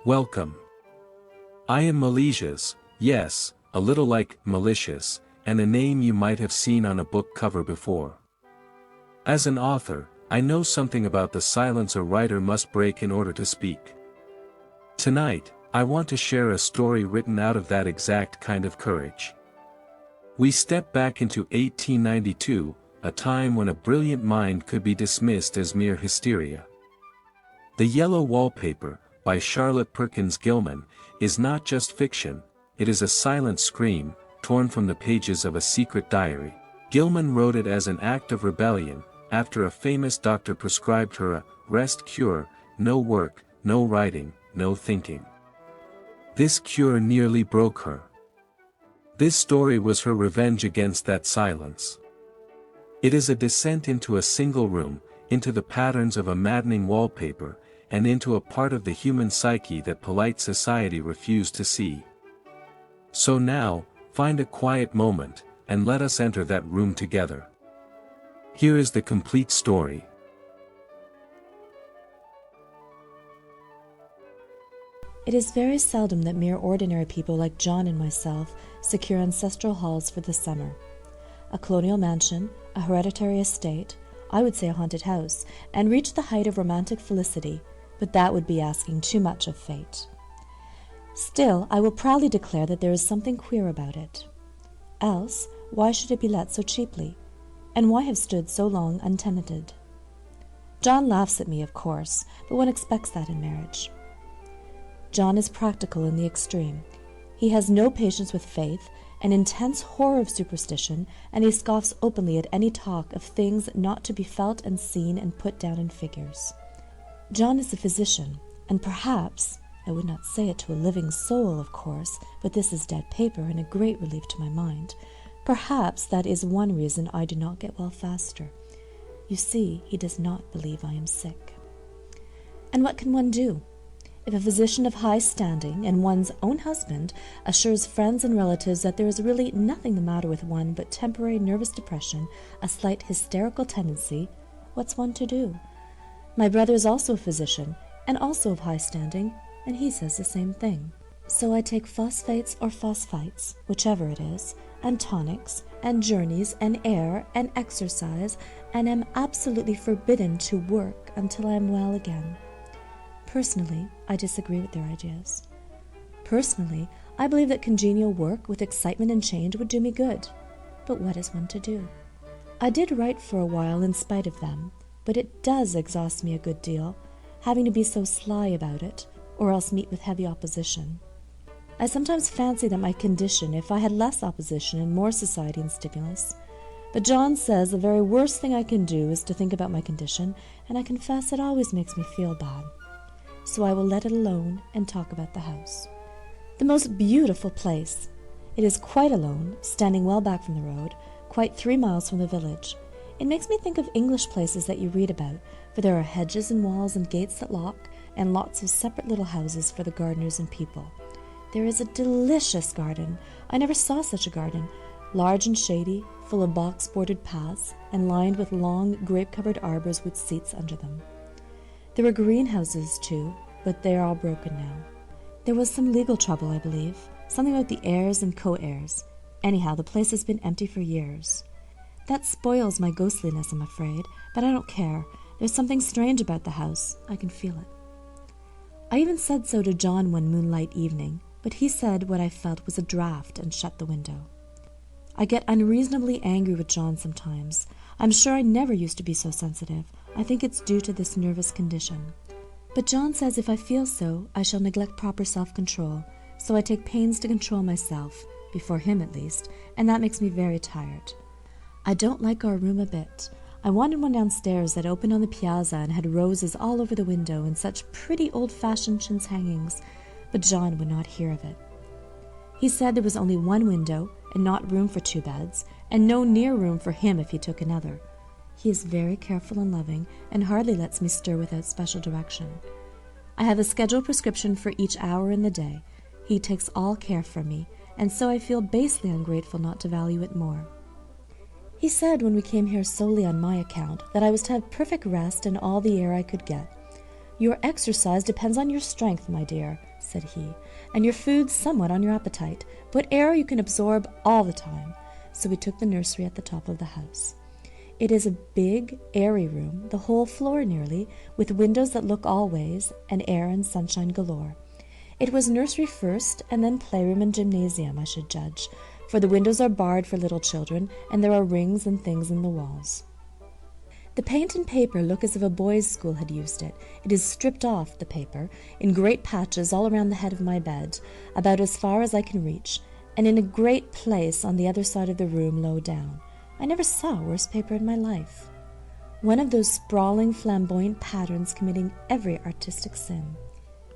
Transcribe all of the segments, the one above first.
Welcome. I am Melésias, yes, a little like malicious, and a name you might have seen on a book cover before. As an author, I know something about the silence a writer must break in order to speak. Tonight, I want to share a story written out of that exact kind of courage. We step back into 1892, a time when a brilliant mind could be dismissed as mere hysteria. The Yellow Wallpaper, by Charlotte Perkins Gilman, is not just fiction, it is a silent scream, torn from the pages of a secret diary. Gilman wrote it as an act of rebellion, after a famous doctor prescribed her a rest cure, no work, no writing, no thinking. This cure nearly broke her. This story was her revenge against that silence. It is a descent into a single room, into the patterns of a maddening wallpaper, and into a part of the human psyche that polite society refused to see. So now, find a quiet moment, and let us enter that room together. Here is the complete story. It is very seldom that mere ordinary people like John and myself secure ancestral halls for the summer. A colonial mansion, a hereditary estate, I would say a haunted house, and reach the height of romantic felicity, but that would be asking too much of fate. Still, I will proudly declare that there is something queer about it. Else, why should it be let so cheaply? And why have stood so long untenanted? John laughs at me, of course, but one expects that in marriage. John is practical in the extreme. He has no patience with faith, an intense horror of superstition, and he scoffs openly at any talk of things not to be felt and seen and put down in figures. John is a physician, and perhaps, I would not say it to a living soul, of course, but this is dead paper and a great relief to my mind, perhaps that is one reason I do not get well faster. You see, he does not believe I am sick. And what can one do? If a physician of high standing, and one's own husband, assures friends and relatives that there is really nothing the matter with one but temporary nervous depression, a slight hysterical tendency, what's one to do? My brother is also a physician, and also of high standing, and he says the same thing. So I take phosphates or phosphites, whichever it is, and tonics, and journeys, and air, and exercise, and am absolutely forbidden to work until I am well again. Personally, I disagree with their ideas. Personally, I believe that congenial work with excitement and change would do me good. But what is one to do? I did write for a while in spite of them, but it does exhaust me a good deal, having to be so sly about it, or else meet with heavy opposition. I sometimes fancy that my condition, if I had less opposition and more society and stimulus. But John says the very worst thing I can do is to think about my condition, and I confess it always makes me feel bad. So I will let it alone and talk about the house. The most beautiful place. It is quite alone, standing well back from the road, quite 3 miles from the village. It makes me think of English places that you read about, for there are hedges and walls and gates that lock, and lots of separate little houses for the gardeners and people. There is a delicious garden. I never saw such a garden, large and shady, full of box-bordered paths, and lined with long, grape-covered arbors with seats under them. There were greenhouses, too, but they are all broken now. There was some legal trouble, I believe, something about the heirs and co-heirs. Anyhow, the place has been empty for years. That spoils my ghostliness, I'm afraid, but I don't care. There's something strange about the house. I can feel it. I even said so to John one moonlight evening, but he said what I felt was a draught and shut the window. I get unreasonably angry with John sometimes. I'm sure I never used to be so sensitive. I think it's due to this nervous condition. But John says if I feel so, I shall neglect proper self-control, so I take pains to control myself, before him at least, and that makes me very tired. I don't like our room a bit. I wanted one downstairs that opened on the piazza and had roses all over the window and such pretty old-fashioned chintz hangings, but John would not hear of it. He said there was only one window and not room for 2 beds, and no near room for him if he took another. He is very careful and loving, and hardly lets me stir without special direction. I have a scheduled prescription for each hour in the day. He takes all care for me, and so I feel basely ungrateful not to value it more. He said when we came here solely on my account that I was to have perfect rest and all the air I could get. "Your exercise depends on your strength, my dear," said he, "and your food somewhat on your appetite, but air you can absorb all the time." So we took the nursery at the top of the house. It is a big, airy room, the whole floor nearly, with windows that look all ways, and air and sunshine galore. It was nursery first, and then playroom and gymnasium, I should judge, for the windows are barred for little children, and there are rings and things in the walls. The paint and paper look as if a boys' school had used it. It is stripped off, the paper, in great patches all around the head of my bed, about as far as I can reach, and in a great place on the other side of the room low down. I never saw worse paper in my life. One of those sprawling, flamboyant patterns committing every artistic sin.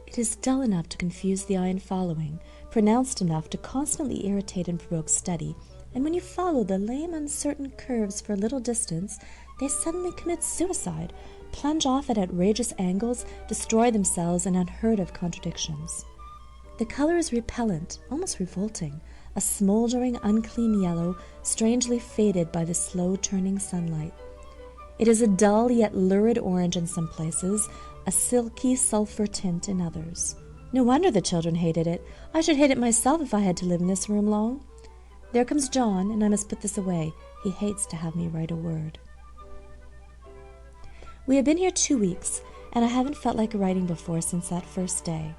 It is dull enough to confuse the eye in following, pronounced enough to constantly irritate and provoke study, and when you follow the lame, uncertain curves for a little distance, they suddenly commit suicide, plunge off at outrageous angles, destroy themselves in unheard-of contradictions. The color is repellent, almost revolting, a smoldering, unclean yellow, strangely faded by the slow-turning sunlight. It is a dull yet lurid orange in some places, a silky sulphur tint in others. No wonder the children hated it. I should hate it myself if I had to live in this room long. There comes John, and I must put this away. He hates to have me write a word. We have been here 2 weeks, and I haven't felt like writing before since that first day.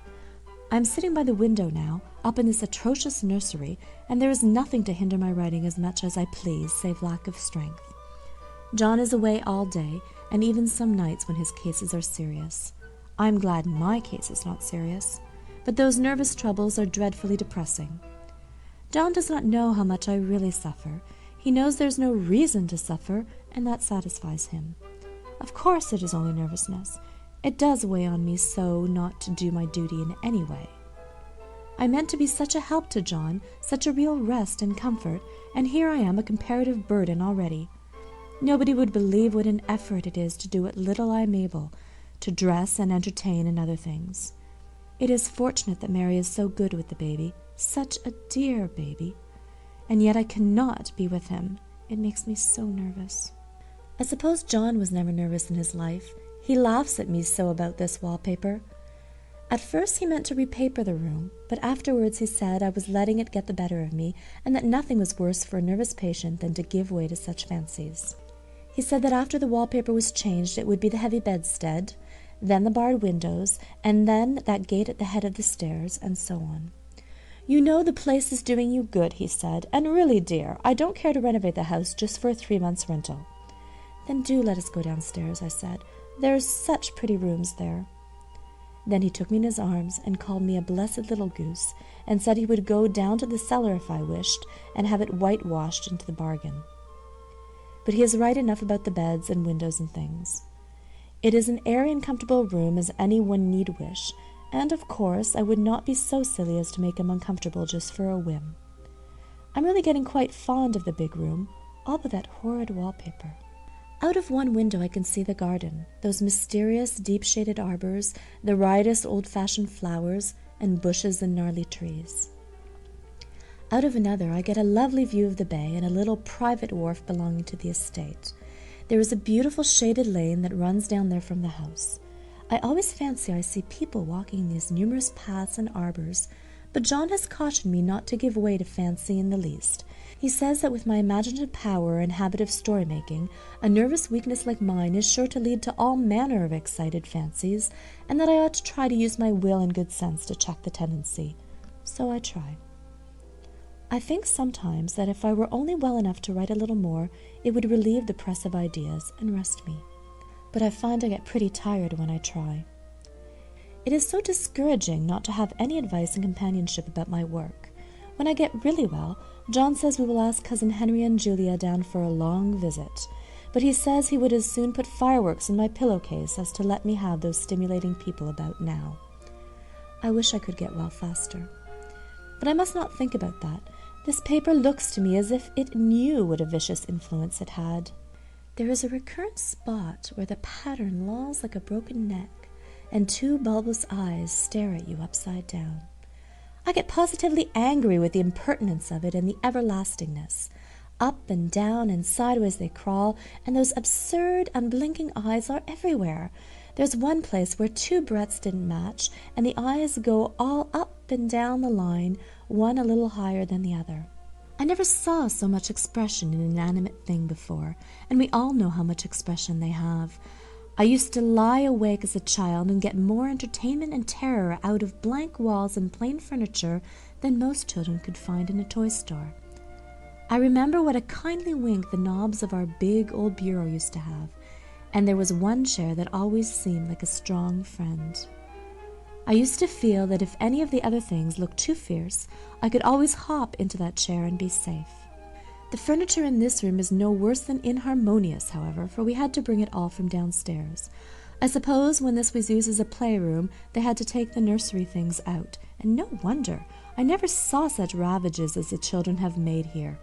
I am sitting by the window now, up in this atrocious nursery, and there is nothing to hinder my writing as much as I please, save lack of strength. John is away all day, and even some nights when his cases are serious. I am glad my case is not serious, but those nervous troubles are dreadfully depressing. John does not know how much I really suffer. He knows there's no reason to suffer, and that satisfies him. Of course it is only nervousness. It does weigh on me so not to do my duty in any way. I meant to be such a help to John, such a real rest and comfort, and here I am a comparative burden already. Nobody would believe what an effort it is to do what little I am able, to dress and entertain and other things. It is fortunate that Mary is so good with the baby, such a dear baby, and yet I cannot be with him. It makes me so nervous. I suppose John was never nervous in his life. He laughs at me so about this wallpaper. At first he meant to repaper the room, but afterwards he said I was letting it get the better of me, and that nothing was worse for a nervous patient than to give way to such fancies. He said that after the wallpaper was changed it would be the heavy bedstead, then the barred windows, and then that gate at the head of the stairs, and so on. "You know the place is doing you good," he said, "and really, dear, I don't care to renovate the house just for a 3 months' rental." "Then do let us go downstairs," I said. "There's such pretty rooms there." Then he took me in his arms and called me a blessed little goose, and said he would go down to the cellar if I wished, and have it whitewashed into the bargain. But he is right enough about the beds and windows and things. It is an airy and comfortable room as any one need wish, and of course I would not be so silly as to make him uncomfortable just for a whim. I'm really getting quite fond of the big room, all but that horrid wallpaper. Out of one window I can see the garden, those mysterious deep-shaded arbors, the riotous old-fashioned flowers, and bushes and gnarly trees. Out of another I get a lovely view of the bay and a little private wharf belonging to the estate. There is a beautiful shaded lane that runs down there from the house. I always fancy I see people walking in these numerous paths and arbors, but John has cautioned me not to give way to fancy in the least. He says that with my imaginative power and habit of story-making, a nervous weakness like mine is sure to lead to all manner of excited fancies, and that I ought to try to use my will and good sense to check the tendency. So I try. I think sometimes that if I were only well enough to write a little more, it would relieve the press of ideas and rest me. But I find I get pretty tired when I try. It is so discouraging not to have any advice and companionship about my work. When I get really well, John says we will ask Cousin Henry and Julia down for a long visit, but he says he would as soon put fireworks in my pillowcase as to let me have those stimulating people about now. I wish I could get well faster. But I must not think about that. This paper looks to me as if it knew what a vicious influence it had. There is a recurrent spot where the pattern lolls like a broken neck, and 2 bulbous eyes stare at you upside down. I get positively angry with the impertinence of it and the everlastingness. Up and down and sideways they crawl, and those absurd, unblinking eyes are everywhere. There's one place where two breadths didn't match, and the eyes go all up and down the line, one a little higher than the other. I never saw so much expression in an inanimate thing before, and we all know how much expression they have. I used to lie awake as a child and get more entertainment and terror out of blank walls and plain furniture than most children could find in a toy store. I remember what a kindly wink the knobs of our big old bureau used to have, and there was one chair that always seemed like a strong friend. I used to feel that if any of the other things looked too fierce, I could always hop into that chair and be safe. The furniture in this room is no worse than inharmonious, however, for we had to bring it all from downstairs. I suppose when this was used as a playroom, they had to take the nursery things out, and no wonder. I never saw such ravages as the children have made here.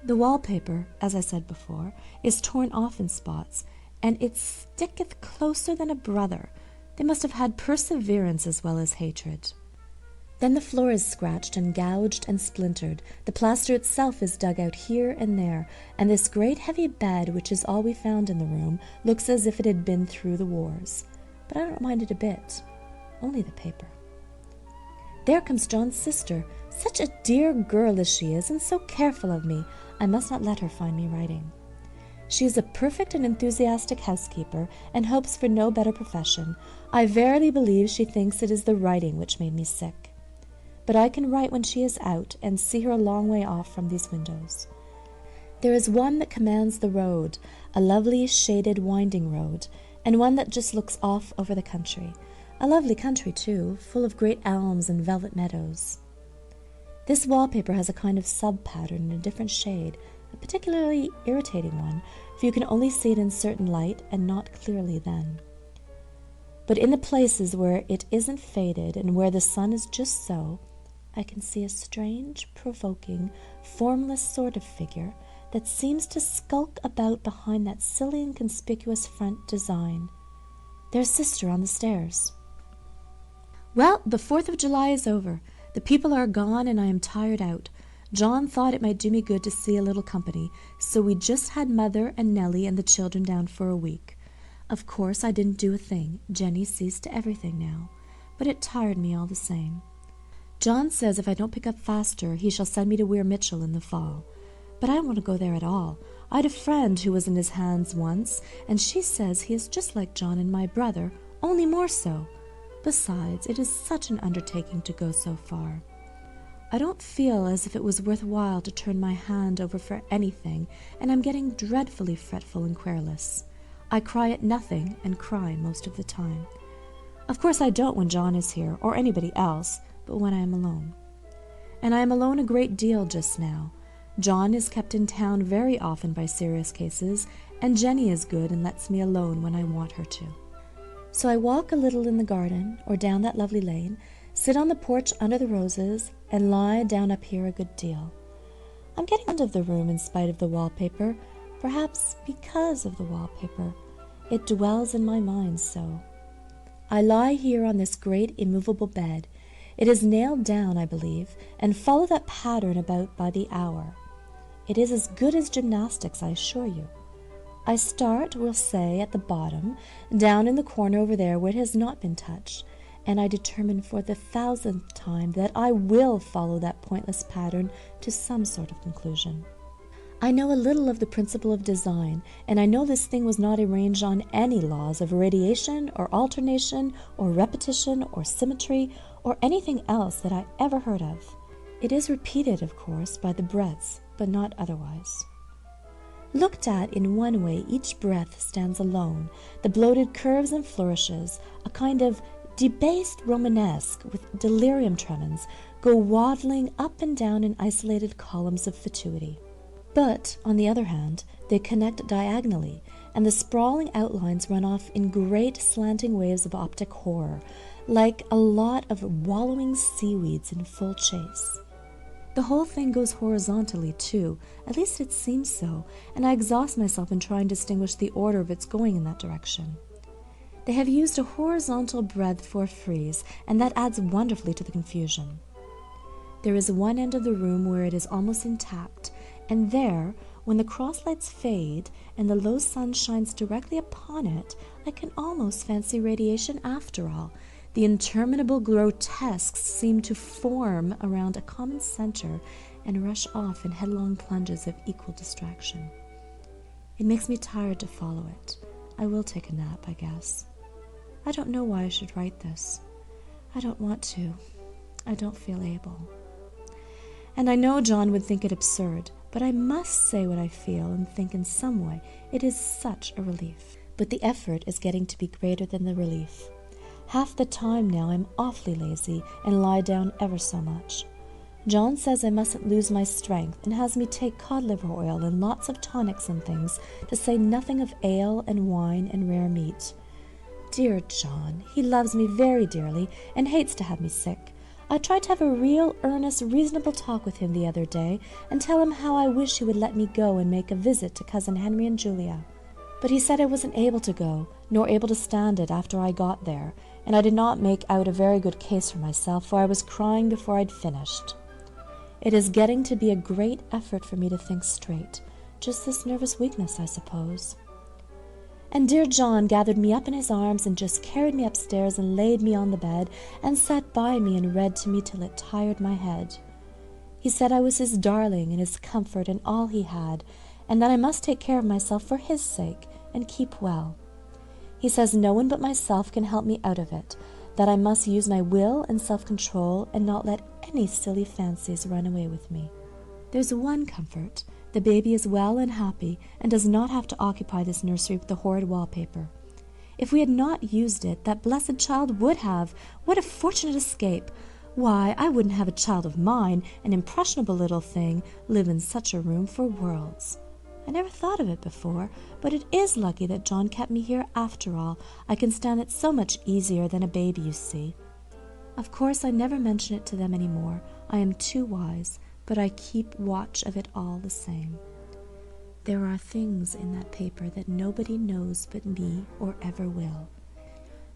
The wallpaper, as I said before, is torn off in spots, and it sticketh closer than a brother. They must have had perseverance as well as hatred. Then the floor is scratched and gouged and splintered. The plaster itself is dug out here and there, and this great heavy bed, which is all we found in the room, looks as if it had been through the wars. But I don't mind it a bit. Only the paper. There comes John's sister. Such a dear girl as she is, and so careful of me. I must not let her find me writing. She is a perfect and enthusiastic housekeeper, and hopes for no better profession. I verily believe she thinks it is the writing which made me sick. But I can write when she is out, and see her a long way off from these windows. There is one that commands the road, a lovely shaded winding road, and one that just looks off over the country. A lovely country, too, full of great elms and velvet meadows. This wallpaper has a kind of sub-pattern in a different shade, a particularly irritating one, for you can only see it in certain light and not clearly then. But in the places where it isn't faded and where the sun is just so, I can see a strange, provoking, formless sort of figure that seems to skulk about behind that silly and conspicuous front design. There's Sister on the stairs. Well, the 4th of July is over. The people are gone and I am tired out. John thought it might do me good to see a little company, so we just had Mother and Nellie and the children down for a week. Of course, I didn't do a thing. Jenny sees to everything now. But it tired me all the same. John says if I don't pick up faster, he shall send me to Weir Mitchell in the fall. But I don't want to go there at all. I had a friend who was in his hands once, and she says he is just like John and my brother, only more so. Besides, it is such an undertaking to go so far. I don't feel as if it was worth while to turn my hand over for anything, and I'm getting dreadfully fretful and querulous. I cry at nothing and cry most of the time. Of course I don't when John is here, or anybody else, but when I am alone. And I am alone a great deal just now. John is kept in town very often by serious cases, and Jenny is good and lets me alone when I want her to. So I walk a little in the garden, or down that lovely lane, sit on the porch under the roses, and lie down up here a good deal. I'm getting fond of the room in spite of the wallpaper, perhaps because of the wallpaper. It dwells in my mind so. I lie here on this great immovable bed. It is nailed down, I believe, and follow that pattern about by the hour. It is as good as gymnastics, I assure you. I start, we'll say, at the bottom, down in the corner over there where it has not been touched, and I determine for the 1000th time that I will follow that pointless pattern to some sort of conclusion. I know a little of the principle of design, and I know this thing was not arranged on any laws of radiation or alternation or repetition or symmetry or anything else that I ever heard of. It is repeated, of course, by the breaths, but not otherwise. Looked at in one way, each breath stands alone, the bloated curves and flourishes, a kind of debased Romanesque with delirium tremens, go waddling up and down in isolated columns of fatuity. But, on the other hand, they connect diagonally, and the sprawling outlines run off in great slanting waves of optic horror, like a lot of wallowing seaweeds in full chase. The whole thing goes horizontally, too, at least it seems so, and I exhaust myself in trying to distinguish the order of its going in that direction. They have used a horizontal breadth for a frieze, and that adds wonderfully to the confusion. There is one end of the room where it is almost intact, and there, when the cross lights fade and the low sun shines directly upon it, I can almost fancy radiation after all. The interminable grotesques seem to form around a common center and rush off in headlong plunges of equal distraction. It makes me tired to follow it. I will take a nap, I guess. I don't know why I should write this. I don't want to. I don't feel able. And I know John would think it absurd, but I must say what I feel and think in some way. It is such a relief. But the effort is getting to be greater than the relief. Half the time now I'm awfully lazy and lie down ever so much. John says I mustn't lose my strength and has me take cod liver oil and lots of tonics and things, to say nothing of ale and wine and rare meat. Dear John, he loves me very dearly and hates to have me sick. I tried to have a real, earnest, reasonable talk with him the other day and tell him how I wish he would let me go and make a visit to Cousin Henry and Julia. But he said I wasn't able to go, nor able to stand it after I got there, and I did not make out a very good case for myself, for I was crying before I'd finished. It is getting to be a great effort for me to think straight, just this nervous weakness, I suppose. And dear John gathered me up in his arms and just carried me upstairs and laid me on the bed and sat by me and read to me till it tired my head. He said I was his darling and his comfort and all he had, and that I must take care of myself for his sake and keep well. He says no one but myself can help me out of it, that I must use my will and self-control and not let any silly fancies run away with me. There's one comfort. The baby is well and happy and does not have to occupy this nursery with the horrid wallpaper. If we had not used it, that blessed child would have. What a fortunate escape! Why, I wouldn't have a child of mine, an impressionable little thing, live in such a room for worlds. I never thought of it before, but it is lucky that John kept me here after all. I can stand it so much easier than a baby, you see. Of course, I never mention it to them any more. I am too wise, but I keep watch of it all the same. There are things in that paper that nobody knows but me or ever will.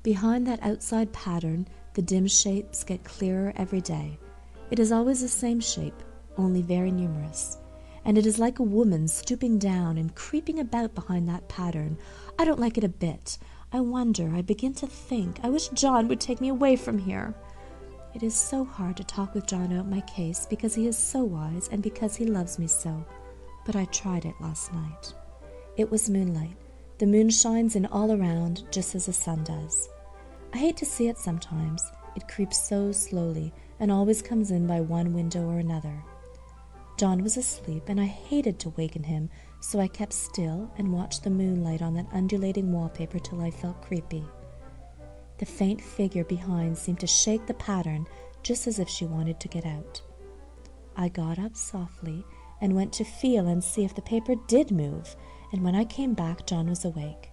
Behind that outside pattern, the dim shapes get clearer every day. It is always the same shape, only very numerous. And it is like a woman stooping down and creeping about behind that pattern. I don't like it a bit. I wonder, I begin to think, I wish John would take me away from here. It is so hard to talk with John about my case because he is so wise and because he loves me so. But I tried it last night. It was moonlight. The moon shines in all around just as the sun does. I hate to see it sometimes. It creeps so slowly and always comes in by one window or another. John was asleep and I hated to waken him, so I kept still and watched the moonlight on that undulating wallpaper till I felt creepy. The faint figure behind seemed to shake the pattern just as if she wanted to get out. I got up softly and went to feel and see if the paper did move, and when I came back, John was awake.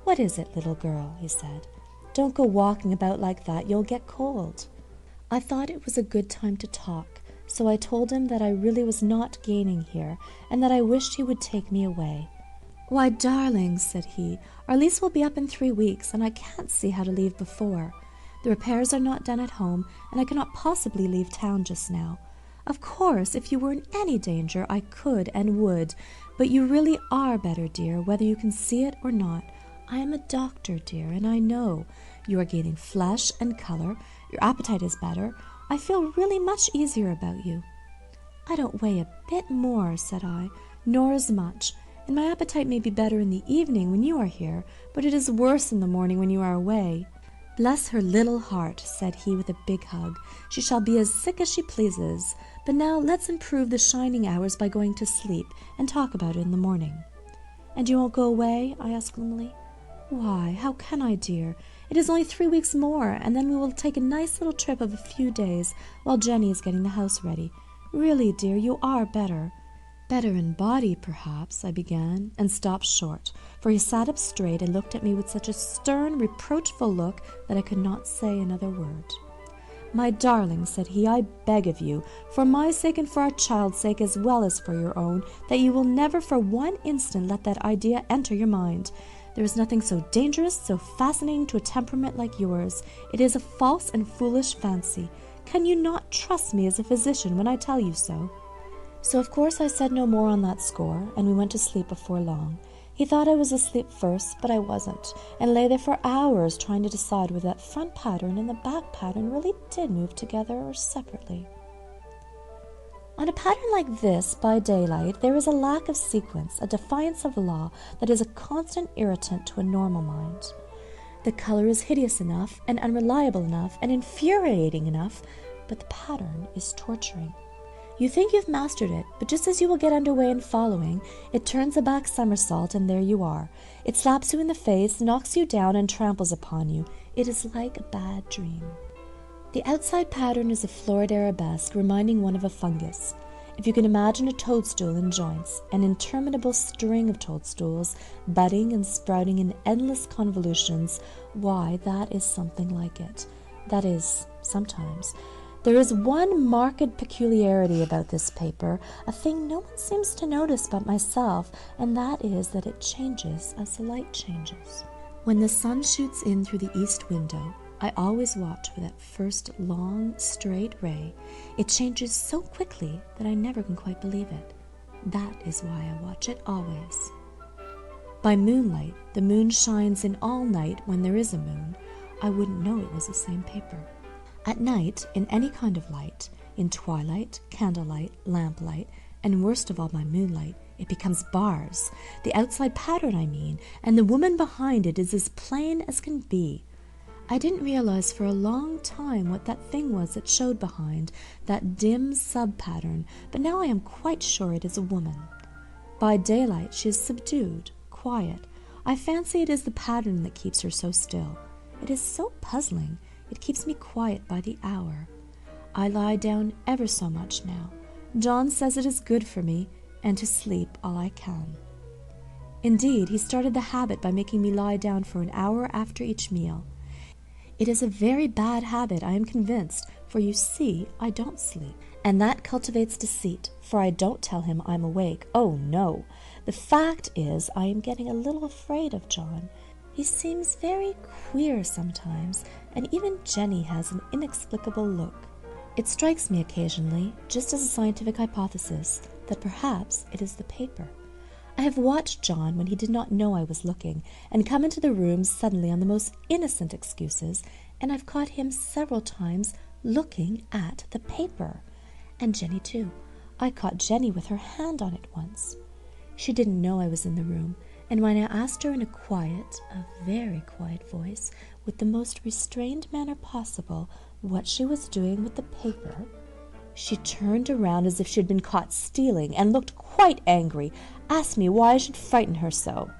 "What is it, little girl?" he said. "Don't go walking about like that, you'll get cold." I thought it was a good time to talk, so I told him that I really was not gaining here, and that I wished he would take me away. "Why, darling," said he, "our lease will be up in 3 weeks, and I can't see how to leave before. The repairs are not done at home, and I cannot possibly leave town just now. Of course, if you were in any danger, I could and would, but you really are better, dear, whether you can see it or not. I am a doctor, dear, and I know. You are gaining flesh and color. Your appetite is better. I feel really much easier about you." "I don't weigh a bit more," said I, "nor as much, and my appetite may be better in the evening when you are here, but it is worse in the morning when you are away." "Bless her little heart," said he with a big hug. "She shall be as sick as she pleases. But now let's improve the shining hours by going to sleep and talk about it in the morning." "And you won't go away?" I asked gloomily. "Why, how can I, dear? It is only 3 weeks more, and then we will take a nice little trip of a few days while Jenny is getting the house ready. Really, dear, you are better." "Better in body, perhaps," I began, and stopped short, for he sat up straight and looked at me with such a stern, reproachful look that I could not say another word. "My darling," said he, "I beg of you, for my sake and for our child's sake as well as for your own, that you will never for one instant let that idea enter your mind. There is nothing so dangerous, so fascinating to a temperament like yours. It is a false and foolish fancy. Can you not trust me as a physician when I tell you so?" So of course I said no more on that score, and we went to sleep before long. He thought I was asleep first, but I wasn't, and lay there for hours trying to decide whether that front pattern and the back pattern really did move together or separately. On a pattern like this, by daylight, there is a lack of sequence, a defiance of law that is a constant irritant to a normal mind. The color is hideous enough and unreliable enough and infuriating enough, but the pattern is torturing. You think you've mastered it, but just as you will get underway in following, it turns a back somersault and there you are. It slaps you in the face, knocks you down, and tramples upon you. It is like a bad dream. The outside pattern is a florid arabesque reminding one of a fungus. If you can imagine a toadstool in joints, an interminable string of toadstools, budding and sprouting in endless convolutions, why, that is something like it. That is, sometimes. There is one marked peculiarity about this paper, a thing no one seems to notice but myself, and that is that it changes as the light changes. When the sun shoots in through the east window, I always watch for that first long, straight ray. It changes so quickly that I never can quite believe it. That is why I watch it always. By moonlight, the moon shines in all night when there is a moon. I wouldn't know it was the same paper. At night, in any kind of light, in twilight, candlelight, lamplight, and worst of all by moonlight, it becomes bars, the outside pattern I mean, and the woman behind it is as plain as can be. I didn't realize for a long time what that thing was that showed behind, that dim sub-pattern, but now I am quite sure it is a woman. By daylight she is subdued, quiet. I fancy it is the pattern that keeps her so still. It is so puzzling. It keeps me quiet by the hour. I lie down ever so much now. John says it is good for me, and to sleep all I can. Indeed, he started the habit by making me lie down for an hour after each meal. It is a very bad habit, I am convinced, for you see, I don't sleep. And that cultivates deceit, for I don't tell him I'm awake. Oh, no. The fact is, I am getting a little afraid of John. He seems very queer sometimes, and even Jenny has an inexplicable look. It strikes me occasionally, just as a scientific hypothesis, that perhaps it is the paper. I have watched John when he did not know I was looking, and come into the room suddenly on the most innocent excuses, and I've caught him several times looking at the paper. And Jenny too. I caught Jenny with her hand on it once. She didn't know I was in the room, and when I asked her in a very quiet voice, with the most restrained manner possible, what she was doing with the paper, she turned around as if she had been caught stealing, and looked quite angry, asked me why I should frighten her so.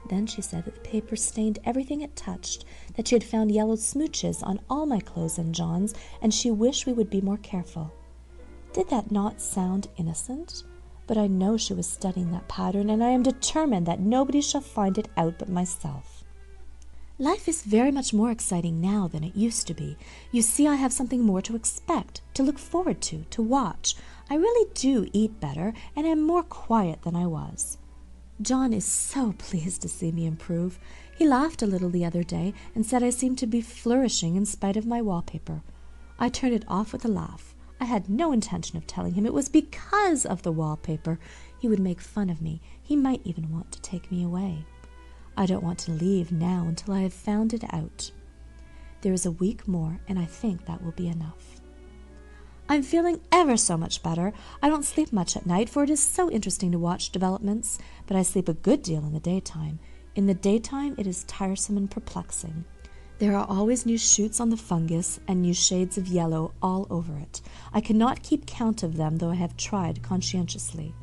Then she said that the paper stained everything it touched, that she had found yellow smooches on all my clothes and John's, and she wished we would be more careful. Did that not sound innocent? But I know she was studying that pattern, and I am determined that nobody shall find it out but myself. Life is very much more exciting now than it used to be. You see, I have something more to expect, to look forward to watch. I really do eat better, and am more quiet than I was. John is so pleased to see me improve. He laughed a little the other day, and said I seemed to be flourishing in spite of my wallpaper. I turned it off with a laugh. I had no intention of telling him it was because of the wallpaper. He would make fun of me. He might even want to take me away. I don't want to leave now until I have found it out. There is a week more, and I think that will be enough. I'm feeling ever so much better. I don't sleep much at night, for it is so interesting to watch developments, but I sleep a good deal in the daytime. In the daytime it is tiresome and perplexing. There are always new shoots on the fungus and new shades of yellow all over it. I cannot keep count of them, though I have tried conscientiously.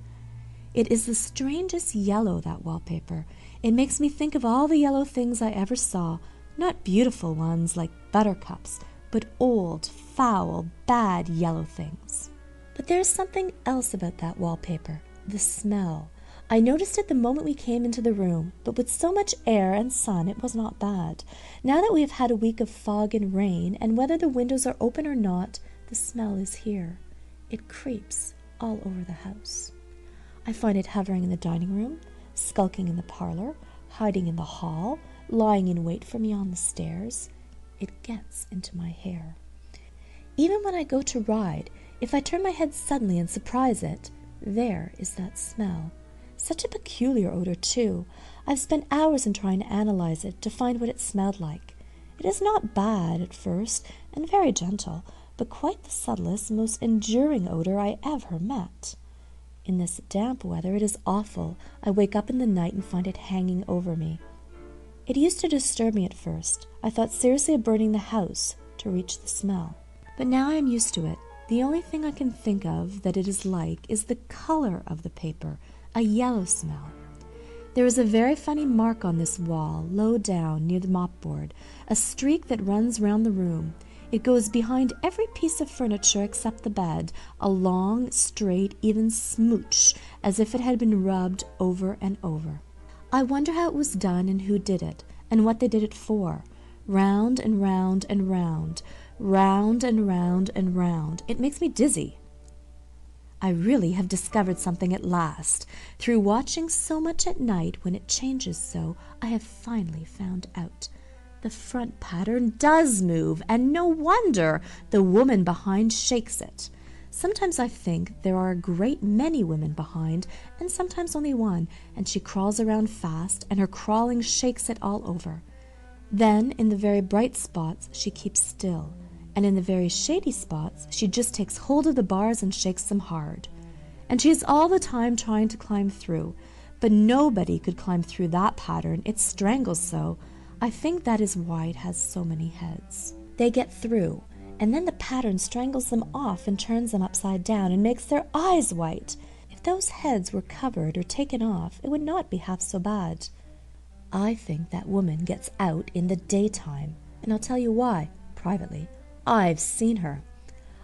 It is the strangest yellow, that wallpaper. It makes me think of all the yellow things I ever saw, not beautiful ones like buttercups, but old, foul, bad yellow things. But there is something else about that wallpaper, the smell. I noticed it the moment we came into the room, but with so much air and sun it was not bad. Now that we have had a week of fog and rain, and whether the windows are open or not, the smell is here. It creeps all over the house. I find it hovering in the dining room, skulking in the parlor, hiding in the hall, lying in wait for me on the stairs. It gets into my hair. Even when I go to ride, if I turn my head suddenly and surprise it, there is that smell. Such a peculiar odor, too. I've spent hours in trying to analyze it, to find what it smelled like. It is not bad at first, and very gentle, but quite the subtlest, most enduring odor I ever met. In this damp weather it is awful. I wake up in the night and find it hanging over me. It used to disturb me at first. I thought seriously of burning the house to reach the smell. But now I am used to it. The only thing I can think of that it is like is the color of the paper, a yellow smell. There is a very funny mark on this wall, low down near the mopboard, a streak that runs round the room. It goes behind every piece of furniture except the bed, a long, straight, even smooch, as if it had been rubbed over and over. I wonder how it was done and who did it, and what they did it for. Round and round and round, round and round and round. It makes me dizzy. I really have discovered something at last. Through watching so much at night when it changes so, I have finally found out. The front pattern does move, and no wonder the woman behind shakes it. Sometimes I think there are a great many women behind, and sometimes only one, and she crawls around fast, and her crawling shakes it all over. Then, in the very bright spots, she keeps still, and in the very shady spots, she just takes hold of the bars and shakes them hard. And she is all the time trying to climb through, but nobody could climb through that pattern. It strangles so. I think that is why it has so many heads. They get through, and then the pattern strangles them off and turns them upside down and makes their eyes white. If those heads were covered or taken off, it would not be half so bad. I think that woman gets out in the daytime, and I'll tell you why, privately. I've seen her.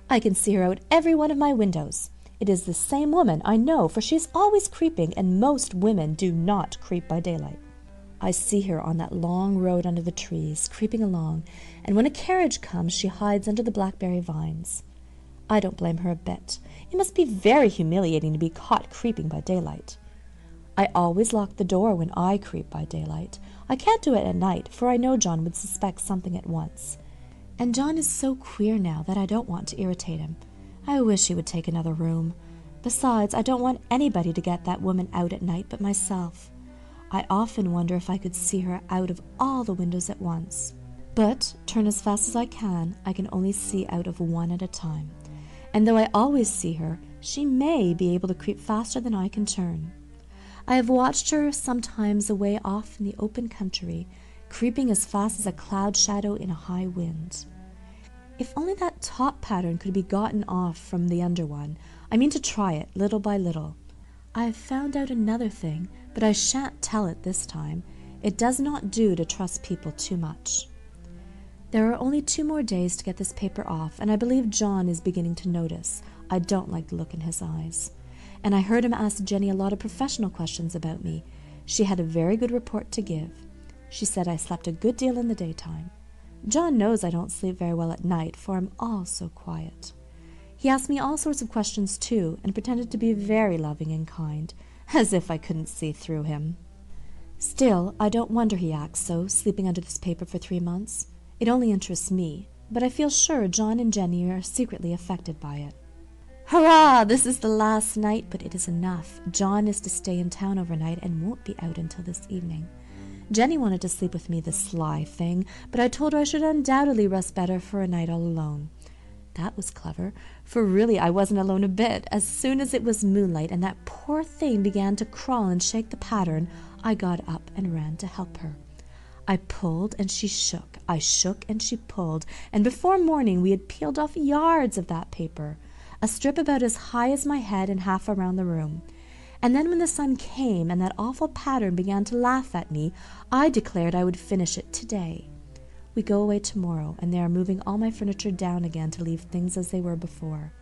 I can see her out every one of my windows. It is the same woman, I know, for she is always creeping, and most women do not creep by daylight. I see her on that long road under the trees, creeping along, and when a carriage comes, she hides under the blackberry vines. I don't blame her a bit. It must be very humiliating to be caught creeping by daylight. I always lock the door when I creep by daylight. I can't do it at night, for I know John would suspect something at once. And John is so queer now that I don't want to irritate him. I wish he would take another room. Besides, I don't want anybody to get that woman out at night but myself. I often wonder if I could see her out of all the windows at once. But, turn as fast as I can only see out of one at a time. And though I always see her, she may be able to creep faster than I can turn. I have watched her sometimes away off in the open country, creeping as fast as a cloud shadow in a high wind. If only that top pattern could be gotten off from the under one. I mean to try it, little by little. I have found out another thing, but I shan't tell it this time. It does not do to trust people too much. There are only 2 more days to get this paper off, and I believe John is beginning to notice. I don't like the look in his eyes. And I heard him ask Jenny a lot of professional questions about me. She had a very good report to give. She said I slept a good deal in the daytime. John knows I don't sleep very well at night, for I'm all so quiet. He asked me all sorts of questions, too, and pretended to be very loving and kind, as if I couldn't see through him. Still, I don't wonder he acts so, sleeping under this paper for 3 months. It only interests me, but I feel sure John and Jenny are secretly affected by it. Hurrah! This is the last night, but it is enough. John is to stay in town overnight and won't be out until this evening. Jenny wanted to sleep with me, the sly thing, but I told her I should undoubtedly rest better for a night all alone. That was clever, for really I wasn't alone a bit. As soon as it was moonlight and that poor thing began to crawl and shake the pattern, I got up and ran to help her. I pulled and she shook, I shook and she pulled, and before morning we had peeled off yards of that paper, a strip about as high as my head and half around the room. And then when the sun came and that awful pattern began to laugh at me, I declared I would finish it today. We go away tomorrow, and they are moving all my furniture down again to leave things as they were before.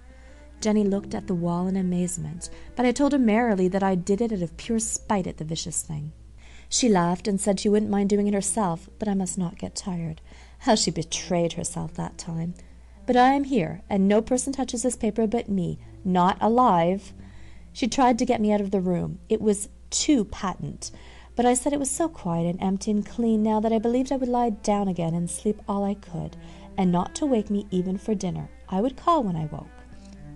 Jenny looked at the wall in amazement, but I told her merrily that I did it out of pure spite at the vicious thing. She laughed and said she wouldn't mind doing it herself, but I must not get tired. How she betrayed herself that time. But I am here, and no person touches this paper but me, not alive. She tried to get me out of the room. It was too patent. But I said it was so quiet and empty and clean now that I believed I would lie down again and sleep all I could, and not to wake me even for dinner. I would call when I woke.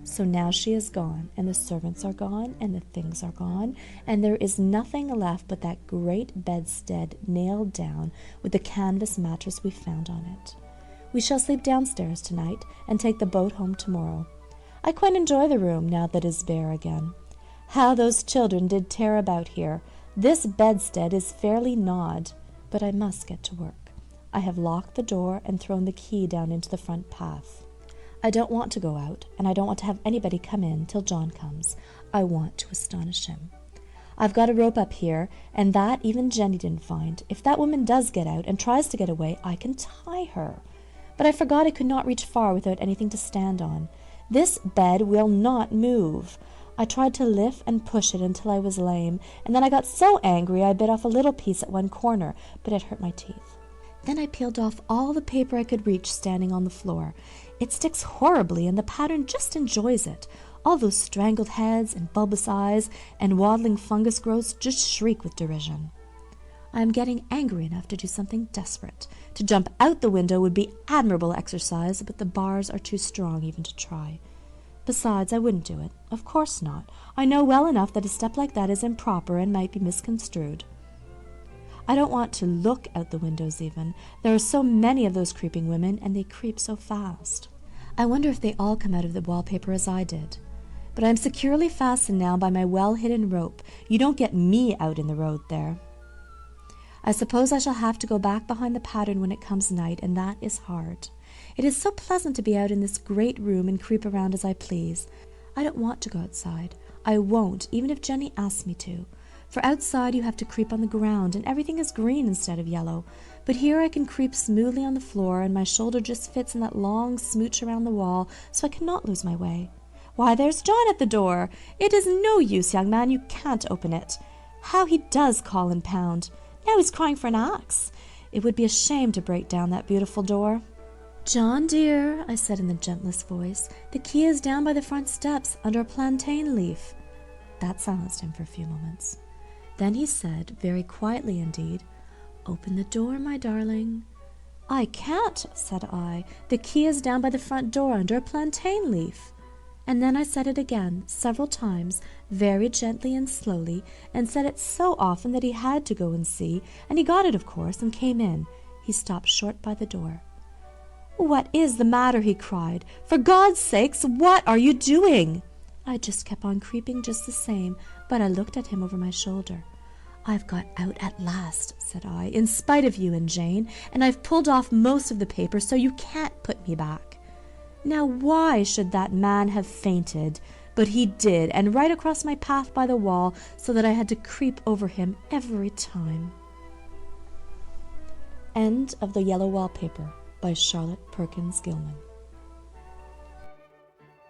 So now she is gone, and the servants are gone, and the things are gone, and there is nothing left but that great bedstead nailed down with the canvas mattress we found on it. We shall sleep downstairs tonight, and take the boat home tomorrow. I quite enjoy the room now that it is bare again. How those children did tear about here! This bedstead is fairly gnawed, but I must get to work. I have locked the door and thrown the key down into the front path. I don't want to go out, and I don't want to have anybody come in till John comes. I want to astonish him. I've got a rope up here, and that even Jenny didn't find. If that woman does get out and tries to get away, I can tie her. But I forgot I could not reach far without anything to stand on. This bed will not move. I tried to lift and push it until I was lame, and then I got so angry I bit off a little piece at one corner, but it hurt my teeth. Then I peeled off all the paper I could reach standing on the floor. It sticks horribly, and the pattern just enjoys it. All those strangled heads and bulbous eyes and waddling fungus growths just shriek with derision. I am getting angry enough to do something desperate. To jump out the window would be admirable exercise, but the bars are too strong even to try. Besides, I wouldn't do it. Of course not. I know well enough that a step like that is improper and might be misconstrued. I don't want to look out the windows even. There are so many of those creeping women, and they creep so fast. I wonder if they all come out of the wallpaper as I did. But I am securely fastened now by my well-hidden rope. You don't get me out in the road there. I suppose I shall have to go back behind the pattern when it comes night, and that is hard. It is so pleasant to be out in this great room and creep around as I please. I don't want to go outside. I won't, even if Jenny asks me to. For outside you have to creep on the ground, and everything is green instead of yellow. But here I can creep smoothly on the floor, and my shoulder just fits in that long smooch around the wall, so I cannot lose my way. Why, there's John at the door. It is no use, young man, you can't open it. How he does call and pound. Now he's crying for an axe. It would be a shame to break down that beautiful door. "John, dear," I said in the gentlest voice, "the key is down by the front steps, under a plantain leaf." That silenced him for a few moments. Then he said, very quietly indeed, "Open the door, my darling." "I can't," said I. "The key is down by the front door under a plantain leaf." And then I said it again, several times, very gently and slowly, and said it so often that he had to go and see, and he got it, of course, and came in. He stopped short by the door. "What is the matter?" he cried. "For God's sakes, what are you doing?" I just kept on creeping just the same, but I looked at him over my shoulder. "I've got out at last," said I, "in spite of you and Jane, and I've pulled off most of the paper, so you can't put me back. Now why should that man have fainted? But he did, and right across my path by the wall, so that I had to creep over him every time." End of The Yellow Wallpaper by Charlotte Perkins Gilman.